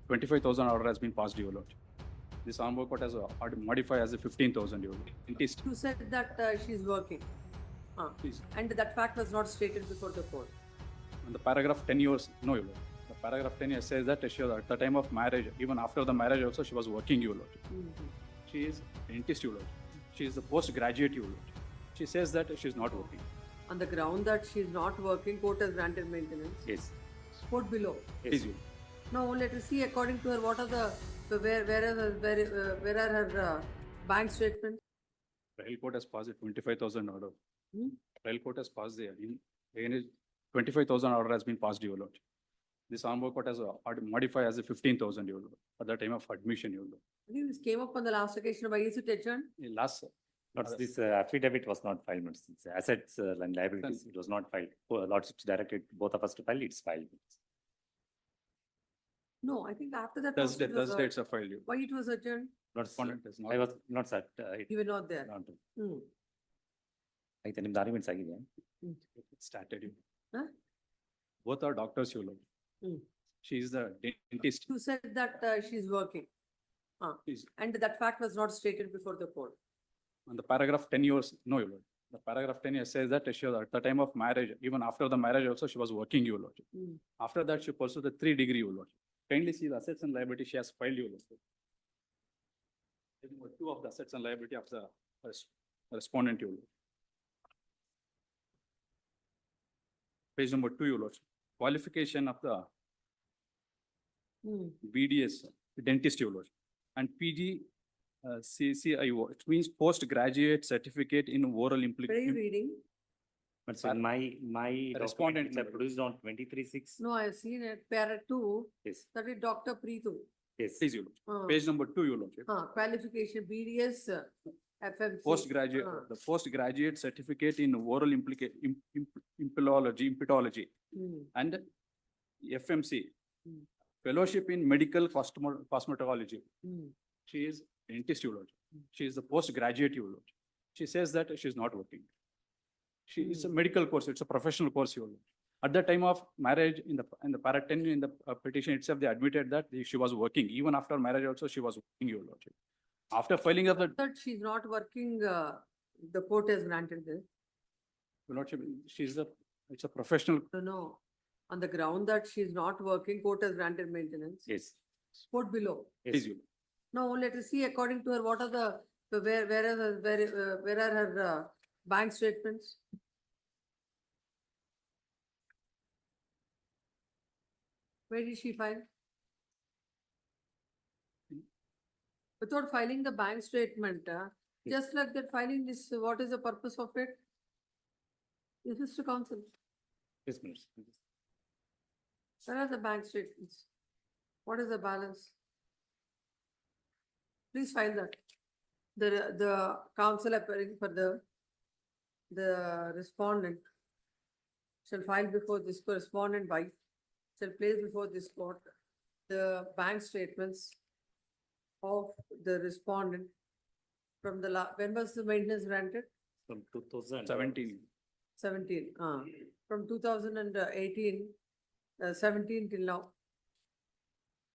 25,000 order has been passed, Your Lord. This Honorable Court has modified as a 15,000, Your Lord. Dentist. You said that she's working. Please. And that fact was not stated before the court. And the paragraph 10 years, no, Your Lord. The paragraph 10 years says that she was at the time of marriage, even after the marriage also, she was working, Your Lord. She is dentist, Your Lord. She is a postgraduate, Your Lord. She says that she is not working. On the ground that she is not working, court has granted maintenance. Yes. Quote below. Yes. Yes. Now let us see according to her what are where are her bank statements? Trial court has passed a 25,000 order. Trial court has passed the 25,000 order has been passed, Your Lord. This Honorable Court has modified as a 15,000, Your Lord, at the time of admission, Your Lord. I think this came up on the last occasion. Why is it adjourned? Last. This affidavit was not filed. It's assets and liabilities. It was not filed. Lordship's directed both of us to file. It's filed. No, I think after that. Thursday it's a file. Why it was adjourned? Respondent is not. I was not sir. You were not there. Not. Hmm. I think the arguments are It started. Huh? Both are doctors, Your Lord. She is the dentist. You said that she's working. Please. And that fact was not stated before the court. And the paragraph 10 years, no, Your Lord. The paragraph 10 years says that she was at the time of marriage, even after the marriage also, she was working, Your Lord. After that, she pursued the 3 degree, Your Lord. Kindly see the assets and liability she has filed, Your Lord. 2 of the assets and liability of the respondent, Your Lord. Page number 2, Your Lord. Qualification of the BDS, dentist, Your Lord. And PG CCIO, it means postgraduate certificate in oral Where are you implication. reading? But sir, my Respondent documents are produced on 23/6. No, I have seen it. Para 2, Yes. that is Dr. Preetu. Yes. Please, Your Lord. Page number 2, Your Lord. Qualification BDS FMC. Postgraduate, the postgraduate certificate in oral implantology, and FMC, fellowship in medical cosmetology. She is dentist, Your Lord. She is the postgraduate, Your Lord. She says that she is not working. She is a medical course. It's a professional course, Your Lord. At the time of marriage, in the para 10 in the petition itself, they admitted that she was working. Even after marriage, also she was working, Your Lord. After filing of the That she's not working, the court has granted this. Your Lordship, it's a professional. No. On the ground that she's not working, court has granted maintenance. Yes. Quote below. Please, Your Lord. Now let us see according to her what are where are her bank statements? Where did she file? Without filing the bank statement, just like that filing this, what is the purpose of it? This is to counsel. Yes, Minister. Where are the bank statements? What is the balance? Please file that. The counsel appearing for the respondent shall file before this correspondent by shall place before this court the bank statements of the respondent from the when was the maintenance granted? From 2017. 17. From 2018, 17 till now.